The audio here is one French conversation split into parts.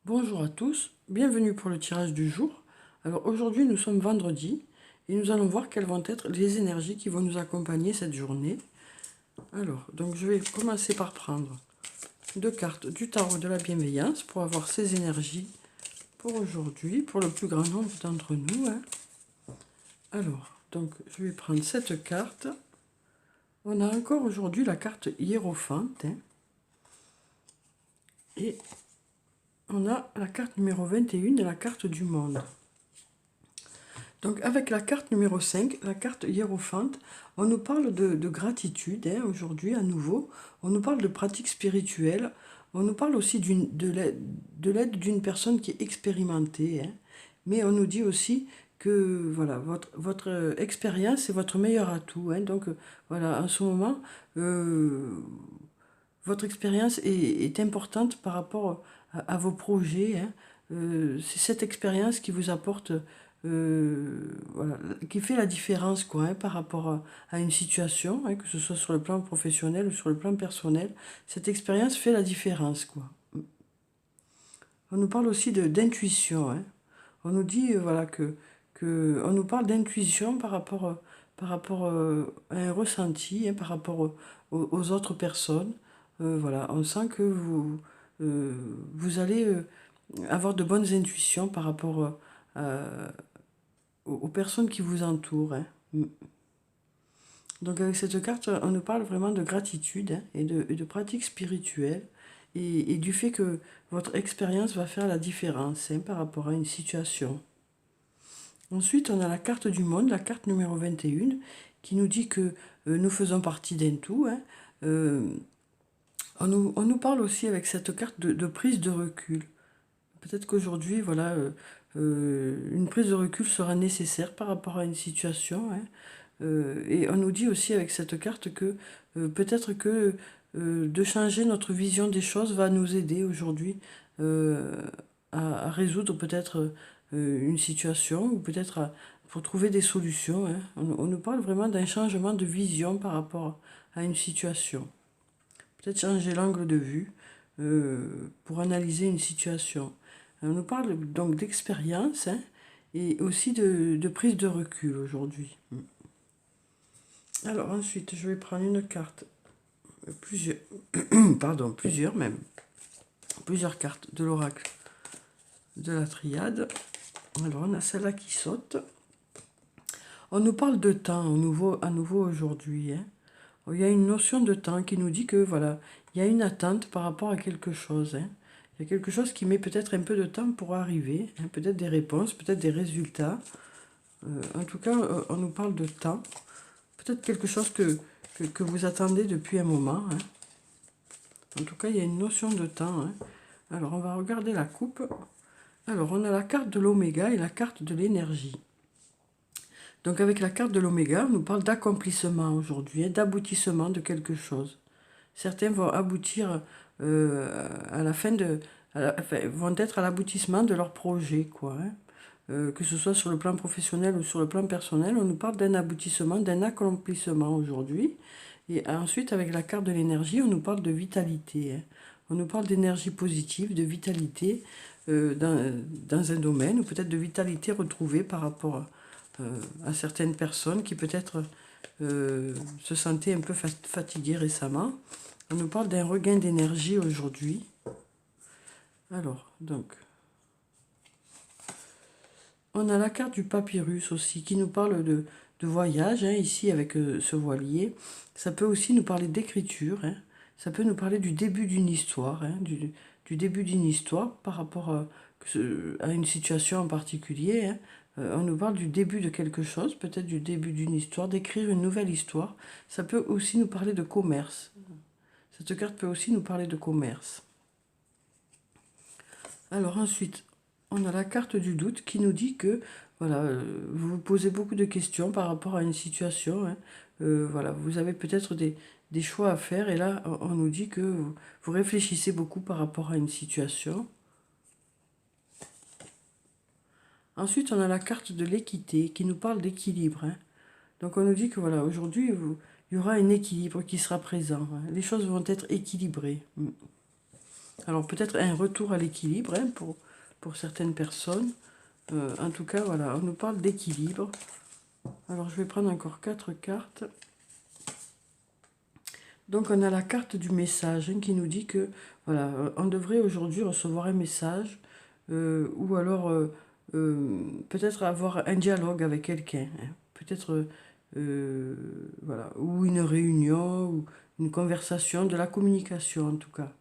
Bonjour à tous, bienvenue pour le tirage du jour. Alors aujourd'hui nous sommes vendredi et nous allons voir quelles vont être les énergies qui vont nous accompagner cette journée. Alors, donc je vais commencer par prendre deux cartes du tarot de la bienveillance pour avoir ces énergies pour aujourd'hui, pour le plus grand nombre d'entre nous. Alors, donc je vais prendre cette carte. On a encore aujourd'hui la carte hiérophante. Et on a la carte numéro 21 et la carte du monde. Donc avec la carte numéro 5, la carte hiérophante, on nous parle de gratitude aujourd'hui à nouveau, on nous parle de pratique spirituelle, on nous parle aussi de l'aide d'une personne qui est expérimentée, mais on nous dit aussi que voilà, votre expérience est votre meilleur atout. Donc voilà, en ce moment, votre expérience est importante par rapport à vos projets. C'est cette expérience qui vous apporte, voilà, qui fait la différence par rapport à une situation, que ce soit sur le plan professionnel ou sur le plan personnel. Cette expérience fait la différence, quoi. On nous parle aussi d'intuition. On nous dit voilà, on nous parle d'intuition par rapport à un ressenti, par rapport aux autres personnes. Voilà, on sent que vous allez avoir de bonnes intuitions par rapport aux personnes qui vous entourent. Donc avec cette carte, on nous parle vraiment de gratitude et de pratique spirituelle et du fait que votre expérience va faire la différence par rapport à une situation. Ensuite, on a la carte du monde, la carte numéro 21, qui nous dit que nous faisons partie d'un tout. On nous parle aussi avec cette carte de prise de recul. Peut-être qu'aujourd'hui, voilà, une prise de recul sera nécessaire par rapport à une situation. Et on nous dit aussi avec cette carte que peut-être que de changer notre vision des choses va nous aider aujourd'hui à résoudre peut-être une situation ou peut-être pour trouver des solutions. On nous parle vraiment d'un changement de vision par rapport à une situation. Peut-être changer l'angle de vue pour analyser une situation. On nous parle donc d'expérience et aussi de prise de recul aujourd'hui. Alors ensuite, je vais prendre une carte, plusieurs, pardon, plusieurs cartes de l'oracle de la triade. Alors on a celle-là qui saute. On nous parle de temps à nouveau aujourd'hui. Il y a une notion de temps qui nous dit que voilà, il y a une attente par rapport à quelque chose. Il y a quelque chose qui met peut-être un peu de temps pour arriver, peut-être des réponses, peut-être des résultats. En tout cas, on nous parle de temps. Peut-être quelque chose que vous attendez depuis un moment. En tout cas, il y a une notion de temps. Alors, on va regarder la coupe. Alors, on a la carte de l'oméga et la carte de l'énergie. Donc, avec la carte de l'oméga, on nous parle d'accomplissement aujourd'hui, d'aboutissement de quelque chose. Certains vont aboutir à la fin vont être à l'aboutissement de leur projet, que ce soit sur le plan professionnel ou sur le plan personnel, on nous parle d'un aboutissement, d'un accomplissement aujourd'hui. Et ensuite, avec la carte de l'énergie, on nous parle de vitalité. On nous parle d'énergie positive, de vitalité dans un domaine, ou peut-être de vitalité retrouvée par rapport à certaines personnes qui peut-être se sentaient un peu fatiguées récemment. On nous parle d'un regain d'énergie aujourd'hui. Alors, donc, on a la carte du papyrus aussi qui nous parle de voyage, ici avec ce voilier. Ça peut aussi nous parler d'écriture, ça peut nous parler du début d'une histoire, du début d'une histoire par rapport à une situation en particulier. On nous parle du début de quelque chose, peut-être du début d'une histoire, d'écrire une nouvelle histoire. Ça peut aussi nous parler de commerce. Cette carte peut aussi nous parler de commerce. Alors ensuite, on a la carte du doute qui nous dit que voilà, vous vous posez beaucoup de questions par rapport à une situation. Voilà, vous avez peut-être des choix à faire et là, on nous dit que vous réfléchissez beaucoup par rapport à une situation. Ensuite, on a la carte de l'équité qui nous parle d'équilibre. Donc on nous dit que voilà, aujourd'hui, il y aura un équilibre qui sera présent. Les choses vont être équilibrées. Alors peut-être un retour à l'équilibre hein, pour certaines personnes. En tout cas, voilà, on nous parle d'équilibre. Alors je vais prendre encore 4 cartes. Donc on a la carte du message hein, qui nous dit que voilà, on devrait aujourd'hui recevoir un message ou alors peut-être avoir un dialogue avec quelqu'un. Hein. Peut-être voilà, ou une réunion, ou une conversation, de la communication en tout cas.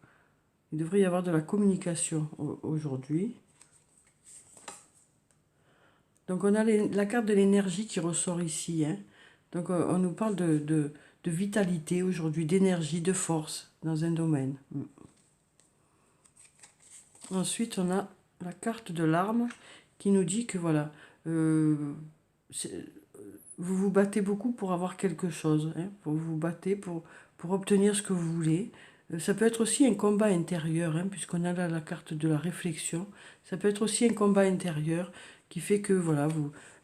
Il devrait y avoir de la communication aujourd'hui. Donc on a la carte de l'énergie qui ressort ici. Hein. Donc on nous parle de vitalité aujourd'hui, d'énergie, de force dans un domaine. Ensuite, on a la carte de l'arme qui nous dit que voilà, vous vous battez beaucoup pour avoir quelque chose, hein, vous vous battez pour obtenir ce que vous voulez. Ça peut être aussi un combat intérieur, hein, puisqu'on a là la carte de la réflexion. Ça peut être aussi un combat intérieur qui fait que voilà,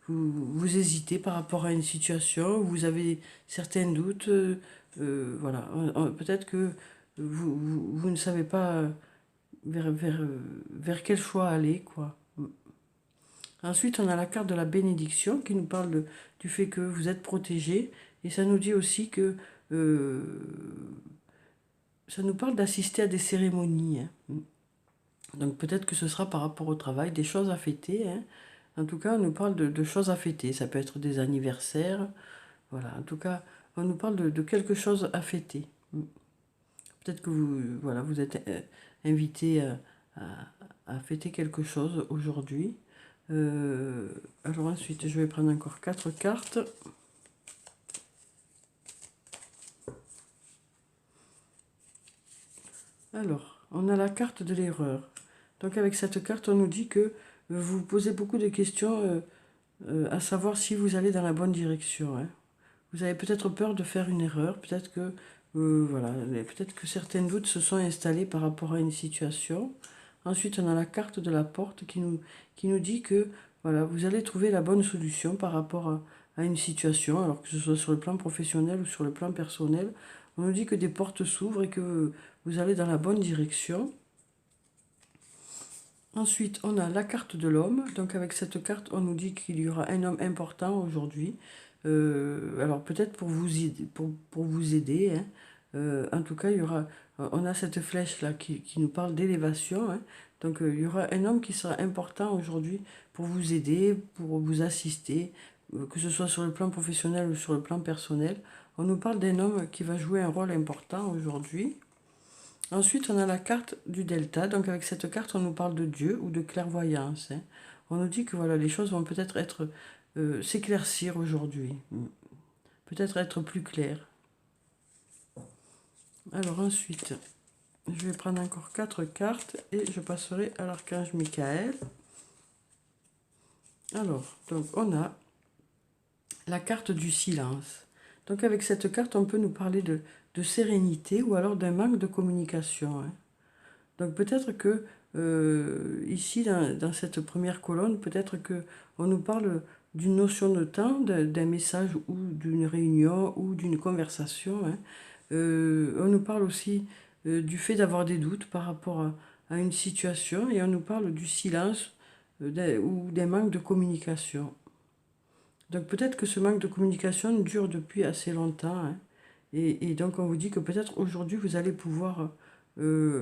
vous hésitez par rapport à une situation, vous avez certains doutes. Voilà, peut-être que vous ne savez pas vers quel choix aller, quoi. Ensuite, on a la carte de la bénédiction qui nous parle du fait que vous êtes protégé. Et ça nous dit aussi que ça nous parle d'assister à des cérémonies. Hein. Donc peut-être que ce sera par rapport au travail, des choses à fêter. Hein. En tout cas, on nous parle de choses à fêter. Ça peut être des anniversaires. Voilà, en tout cas, on nous parle de quelque chose à fêter. Peut-être que vous, voilà, vous êtes invité à fêter quelque chose aujourd'hui. Alors ensuite, je vais prendre encore 4 cartes. Alors, on a la carte de l'erreur. Donc avec cette carte, on nous dit que vous posez beaucoup de questions à savoir si vous allez dans la bonne direction. Hein. Vous avez peut-être peur de faire une erreur, peut-être que voilà, peut-être que certains doutes se sont installés par rapport à une situation. Ensuite, on a la carte de la porte qui nous dit que voilà, vous allez trouver la bonne solution par rapport à une situation, alors que ce soit sur le plan professionnel ou sur le plan personnel. On nous dit que des portes s'ouvrent et que vous allez dans la bonne direction. Ensuite, on a la carte de l'homme. Donc avec cette carte, on nous dit qu'il y aura un homme important aujourd'hui. Alors peut-être pour vous aider. Hein. En tout cas, il y aura, on a cette flèche là qui nous parle d'élévation. Hein. Donc il y aura un homme qui sera important aujourd'hui pour vous aider, pour vous assister, que ce soit sur le plan professionnel ou sur le plan personnel. On nous parle d'un homme qui va jouer un rôle important aujourd'hui. Ensuite, on a la carte du delta. Donc avec cette carte, on nous parle de Dieu ou de clairvoyance. Hein. On nous dit que voilà, les choses vont peut-être être, s'éclaircir aujourd'hui. Peut-être être plus claires. Alors ensuite, je vais prendre encore 4 cartes et je passerai à l'archange Michael. Alors, donc on a la carte du silence. Donc avec cette carte, on peut nous parler de sérénité ou alors d'un manque de communication. Hein. Donc peut-être que ici, dans cette première colonne, peut-être que on nous parle d'une notion de temps, d'un message ou d'une réunion ou d'une conversation. Hein. On nous parle aussi du fait d'avoir des doutes par rapport à une situation et on nous parle du silence ou des manques de communication. Donc peut-être que ce manque de communication dure depuis assez longtemps. Hein. Et donc on vous dit que peut-être aujourd'hui vous allez pouvoir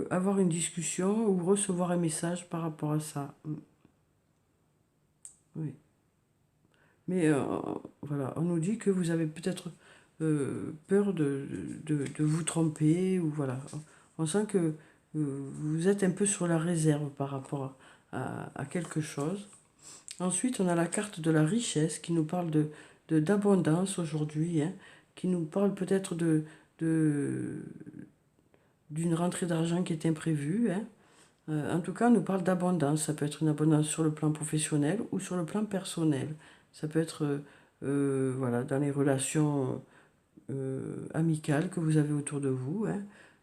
avoir une discussion ou recevoir un message par rapport à ça. Oui. Mais voilà, on nous dit que vous avez peut-être peur de vous tromper ou voilà. On sent que vous êtes un peu sur la réserve par rapport à quelque chose. Ensuite, on a la carte de la richesse qui nous parle d'abondance aujourd'hui, hein, qui nous parle peut-être d'une rentrée d'argent qui est imprévue. Hein. En tout cas, on nous parle d'abondance. Ça peut être une abondance sur le plan professionnel ou sur le plan personnel. Ça peut être voilà, dans les relations amicales que vous avez autour de vous, hein,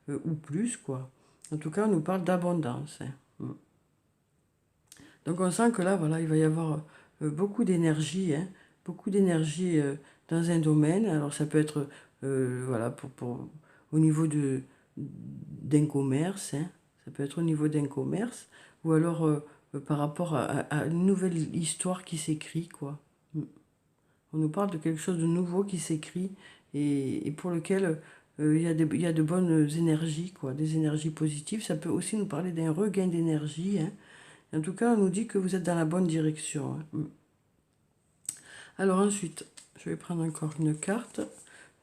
ou plus, quoi. En tout cas, on nous parle d'abondance. Hein. Donc on sent que là, voilà, il va y avoir beaucoup d'énergie, hein, beaucoup d'énergie dans un domaine. Alors ça peut être voilà, au niveau d'un commerce, hein, Ça peut être au niveau d'un commerce, ou alors par rapport à une nouvelle histoire qui s'écrit, quoi. On nous parle de quelque chose de nouveau qui s'écrit et pour lequel il y a de bonnes énergies, quoi, des énergies positives. Ça peut aussi nous parler d'un regain d'énergie, hein. En tout cas, on nous dit que vous êtes dans la bonne direction, hein. Alors ensuite, je vais prendre encore une carte.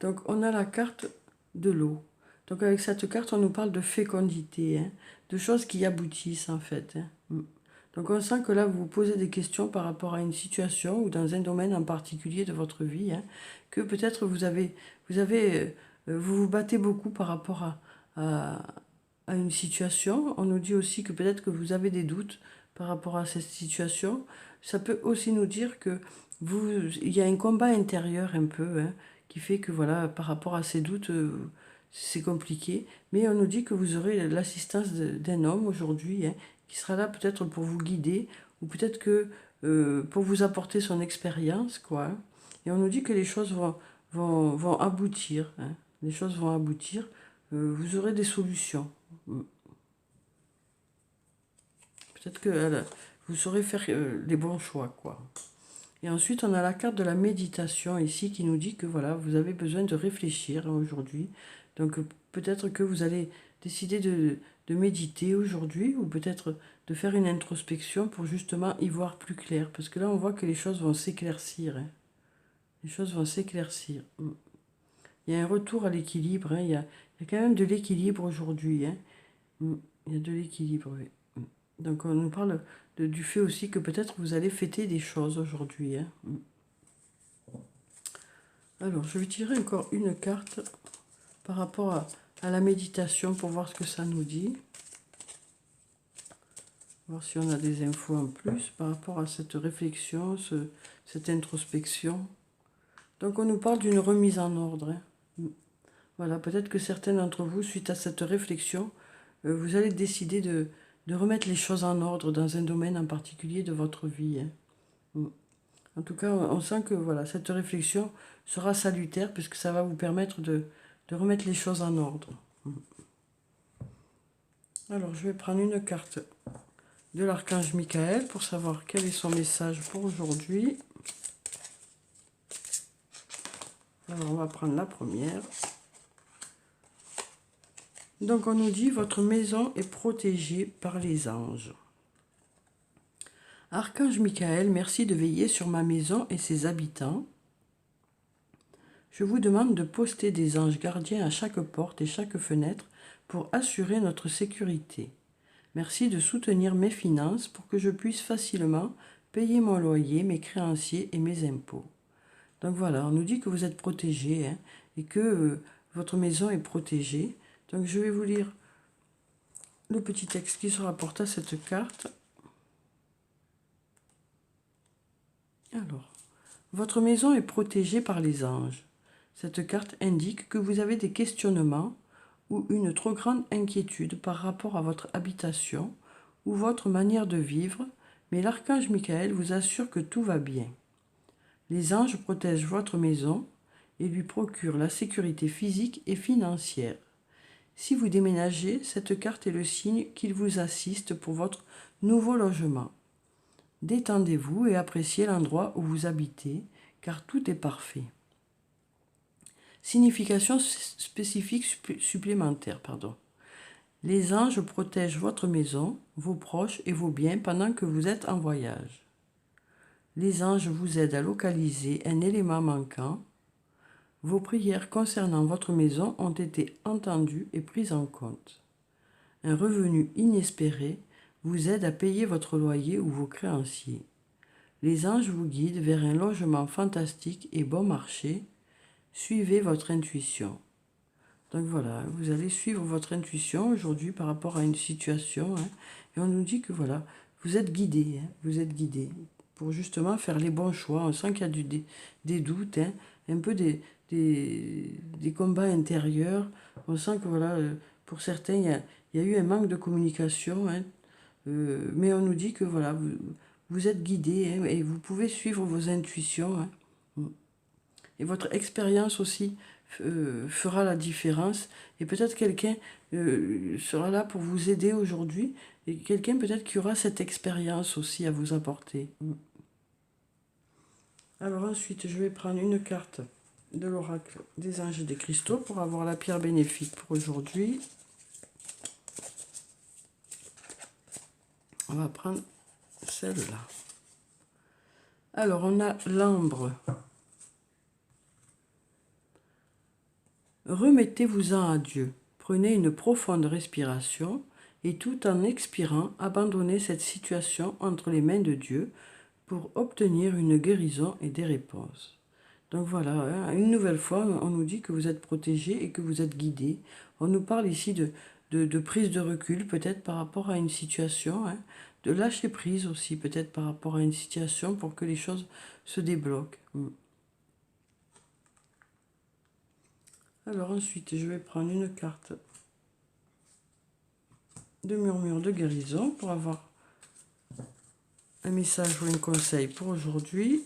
Donc on a la carte de l'eau. Donc avec cette carte, on nous parle de fécondité, hein, de choses qui aboutissent en fait, hein. Donc on sent que là, vous vous posez des questions par rapport à une situation ou dans un domaine en particulier de votre vie, hein, que peut-être vous vous battez beaucoup par rapport à, à une situation. On nous dit aussi que peut-être que vous avez des doutes par rapport à cette situation. Ça peut aussi nous dire que il y a un combat intérieur un peu, hein, qui fait que voilà, par rapport à ces doutes, c'est compliqué. Mais on nous dit que vous aurez l'assistance d'un homme aujourd'hui, hein, qui sera là peut-être pour vous guider ou peut-être que pour vous apporter son expérience, quoi, hein. Et on nous dit que les choses vont aboutir, hein. Les choses vont aboutir. Vous aurez des solutions. Peut-être que vous saurez faire les bons choix, quoi. Et ensuite, on a la carte de la méditation ici qui nous dit que voilà, vous avez besoin de réfléchir aujourd'hui. Donc peut-être que vous allez décider de méditer aujourd'hui ou peut-être de faire une introspection pour justement y voir plus clair. Parce que là, on voit que les choses vont s'éclaircir, hein. Les choses vont s'éclaircir. Il y a un retour à l'équilibre, hein. Il y a quand même de l'équilibre aujourd'hui, hein. Il y a de l'équilibre, oui. Donc on nous parle du fait aussi que peut-être vous allez fêter des choses aujourd'hui, hein. Alors je vais tirer encore une carte par rapport à la méditation pour voir ce que ça nous dit. Voir si on a des infos en plus par rapport à cette réflexion, cette introspection. Donc on nous parle d'une remise en ordre, hein. Voilà, peut-être que certains d'entre vous, suite à cette réflexion, vous allez décider de remettre les choses en ordre dans un domaine en particulier de votre vie, hein. En tout cas, on sent que voilà, cette réflexion sera salutaire puisque ça va vous permettre de remettre les choses en ordre. Alors, je vais prendre une carte de l'archange Michael pour savoir quel est son message pour aujourd'hui. Alors, on va prendre la première. Donc, on nous dit, votre maison est protégée par les anges. Archange Michael, merci de veiller sur ma maison et ses habitants. Je vous demande de poster des anges gardiens à chaque porte et chaque fenêtre pour assurer notre sécurité. Merci de soutenir mes finances pour que je puisse facilement payer mon loyer, mes créanciers et mes impôts. Donc voilà, on nous dit que vous êtes protégé, hein, et que votre maison est protégée. Donc je vais vous lire le petit texte qui se rapporte à cette carte. Alors, votre maison est protégée par les anges. Cette carte indique que vous avez des questionnements ou une trop grande inquiétude par rapport à votre habitation ou votre manière de vivre, mais l'archange Michael vous assure que tout va bien. Les anges protègent votre maison et lui procurent la sécurité physique et financière. Si vous déménagez, cette carte est le signe qu'il vous assiste pour votre nouveau logement. Détendez-vous et appréciez l'endroit où vous habitez, car tout est parfait. Signification spécifique supplémentaire, Les anges protègent votre maison, vos proches et vos biens pendant que vous êtes en voyage. Les anges vous aident à localiser un élément manquant. Vos prières concernant votre maison ont été entendues et prises en compte. Un revenu inespéré vous aide à payer votre loyer ou vos créanciers. Les anges vous guident vers un logement fantastique et bon marché. Suivez votre intuition. Donc voilà, vous allez suivre votre intuition aujourd'hui par rapport à une situation, hein, et on nous dit que voilà, vous êtes guidé, hein, vous êtes guidé pour justement faire les bons choix. On sent qu'il y a des doutes, hein, un peu des combats intérieurs. On sent que voilà, pour certains, il y a eu un manque de communication, hein, mais on nous dit que voilà, vous êtes guidé, hein, et vous pouvez suivre vos intuitions, hein. Et votre expérience aussi fera la différence. Et peut-être quelqu'un sera là pour vous aider aujourd'hui. Et quelqu'un peut-être qui aura cette expérience aussi à vous apporter. Alors ensuite, je vais prendre une carte de l'oracle des anges et des cristaux pour avoir la pierre bénéfique pour aujourd'hui. On va prendre celle-là. Alors, on a l'ambre. Remettez-vous-en à Dieu. Prenez une profonde respiration et tout en expirant, abandonnez cette situation entre les mains de Dieu pour obtenir une guérison et des réponses. Donc voilà, hein, une nouvelle fois, on nous dit que vous êtes protégé et que vous êtes guidé. On nous parle ici de prise de recul, peut-être par rapport à une situation, hein, de lâcher prise aussi, peut-être par rapport à une situation pour que les choses se débloquent. Alors ensuite, je vais prendre une carte de murmure de guérison pour avoir un message ou un conseil pour aujourd'hui.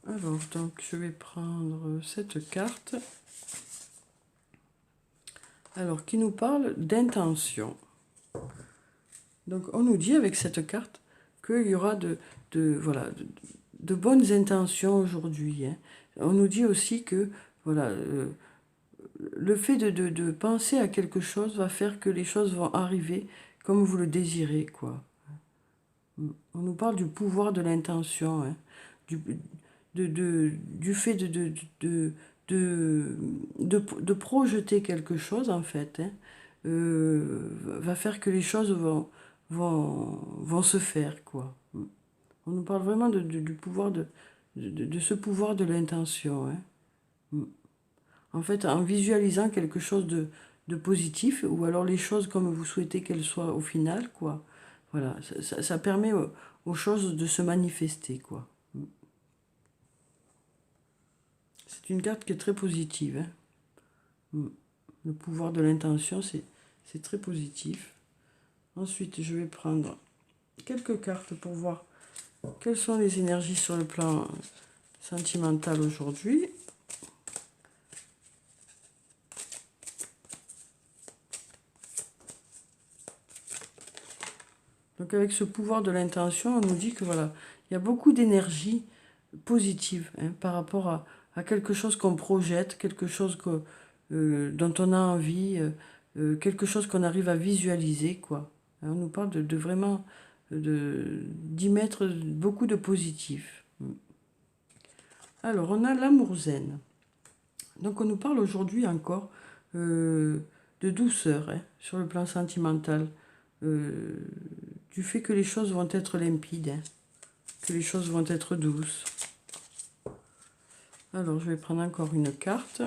Alors, donc, je vais prendre cette carte. Alors, qui nous parle d'intention. Donc, on nous dit avec cette carte qu'il y aura voilà, de bonnes intentions aujourd'hui. Hein. On nous dit aussi que voilà, le fait de penser à quelque chose va faire que les choses vont arriver comme vous le désirez, quoi. On nous parle du pouvoir de l'intention, hein, du, du fait de projeter quelque chose, en fait, hein, va faire que les choses vont se faire, quoi. On nous parle vraiment du pouvoir de ce pouvoir de l'intention, hein. En fait, en visualisant quelque chose de positif, ou alors les choses comme vous souhaitez qu'elles soient au final, quoi. Voilà, ça permet aux choses de se manifester, quoi. C'est une carte qui est très positive, hein. Le pouvoir de l'intention, c'est très positif. Ensuite, je vais prendre quelques cartes pour voir quelles sont les énergies sur le plan sentimental aujourd'hui. Donc avec ce pouvoir de l'intention, on nous dit que voilà, il y a beaucoup d'énergie positive, hein, par rapport à quelque chose qu'on projette, quelque chose dont on a envie, quelque chose qu'on arrive à visualiser, quoi. Hein, on nous parle de vraiment d'y mettre beaucoup de positif. Alors, on a l'amour zen. Donc, on nous parle aujourd'hui encore de douceur, hein, sur le plan sentimental, du fait que les choses vont être limpides, hein, que les choses vont être douces. Alors, je vais prendre encore une carte.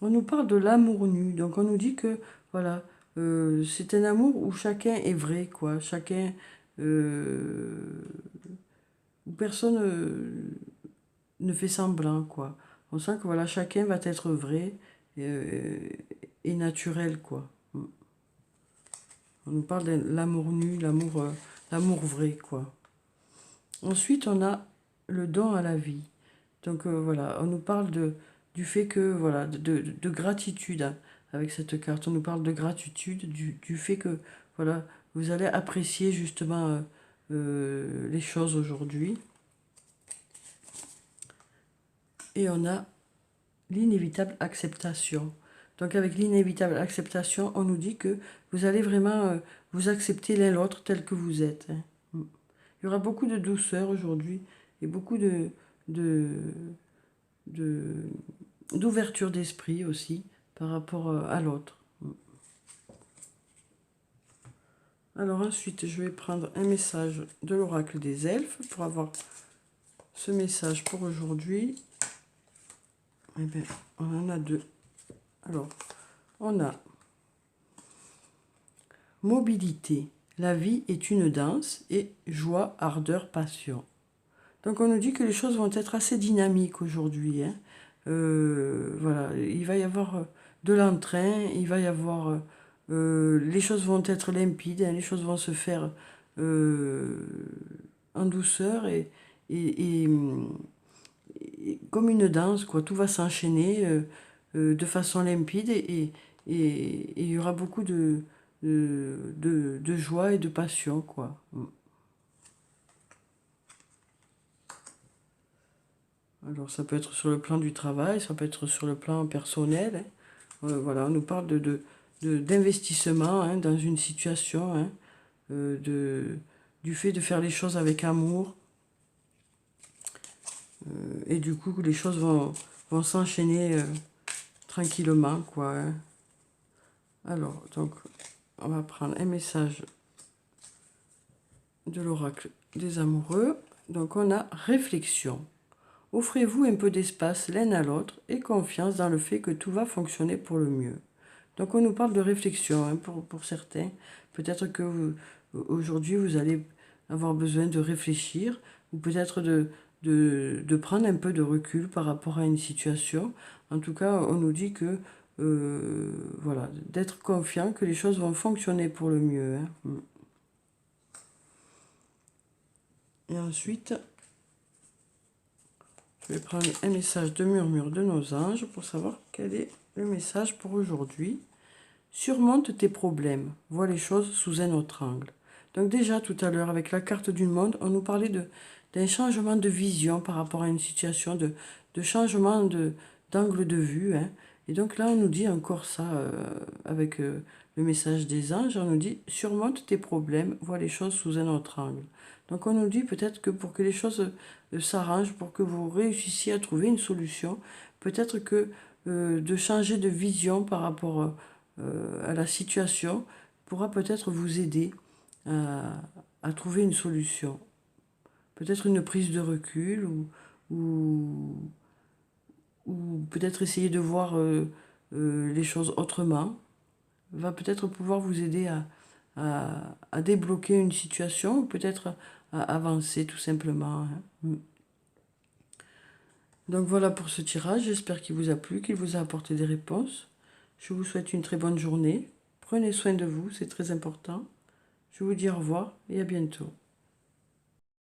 On nous parle de l'amour nu. Donc, on nous dit que, voilà, c'est un amour où chacun est vrai, quoi. Chacun... où personne ne fait semblant, quoi. On sent que, voilà, chacun va être vrai et naturel, quoi. On nous parle de l'amour nu, l'amour vrai, quoi. Ensuite, on a le don à la vie. Donc voilà, on nous parle du fait que, voilà, de gratitude, hein, avec cette carte. On nous parle de gratitude, du fait que, voilà, vous allez apprécier justement les choses aujourd'hui. Et on a l'inévitable acceptation. Donc avec l'inévitable acceptation, on nous dit que vous allez vraiment vous accepter l'un l'autre tel que vous êtes, hein. Il y aura beaucoup de douceur aujourd'hui et beaucoup d'ouverture d'esprit aussi par rapport à l'autre. Alors ensuite, je vais prendre un message de l'oracle des elfes pour avoir ce message pour aujourd'hui. Eh bien, on en a deux. Alors, on a mobilité. La vie est une danse et joie, ardeur, passion. Donc on nous dit que les choses vont être assez dynamiques aujourd'hui, hein. Voilà, il va y avoir de l'entrain, il va y avoir... les choses vont être limpides, hein, les choses vont se faire en douceur et comme une danse, quoi. Tout va s'enchaîner de façon limpide et il y aura beaucoup de joie et de passion, quoi. Alors, ça peut être sur le plan du travail, ça peut être sur le plan personnel, hein. Voilà, on nous parle d'investissement, hein, dans une situation, hein, du fait de faire les choses avec amour. Et du coup, les choses vont s'enchaîner tranquillement, quoi, hein. Alors, donc, on va prendre un message de l'oracle des amoureux. Donc, on a réflexion. Offrez-vous un peu d'espace l'un à l'autre et confiance dans le fait que tout va fonctionner pour le mieux. Donc, on nous parle de réflexion, hein, pour certains. Peut-être que aujourd'hui, vous allez avoir besoin de réfléchir ou peut-être de prendre un peu de recul par rapport à une situation. En tout cas, on nous dit que, voilà, d'être confiant que les choses vont fonctionner pour le mieux, hein. Et ensuite, je vais prendre un message de murmure de nos anges pour savoir quel est le message pour aujourd'hui. Surmonte tes problèmes, vois les choses sous un autre angle. Donc déjà tout à l'heure, avec la carte du monde, on nous parlait d'un changement de vision par rapport à une situation, de changement d'angle de vue, hein. Et donc là, on nous dit encore ça, avec le message des anges, on nous dit « Surmonte tes problèmes, vois les choses sous un autre angle ». Donc on nous dit peut-être que pour que les choses s'arrangent, pour que vous réussissiez à trouver une solution, peut-être que de changer de vision par rapport à la situation pourra peut-être vous aider à trouver une solution. Peut-être une prise de recul ou, ou peut-être essayer de voir les choses autrement va peut-être pouvoir vous aider à débloquer une situation ou peut-être à avancer tout simplement, hein. Donc voilà pour ce tirage, j'espère qu'il vous a plu, qu'il vous a apporté des réponses. Je vous souhaite une très bonne journée. Prenez soin de vous, c'est très important. Je vous dis au revoir et à bientôt.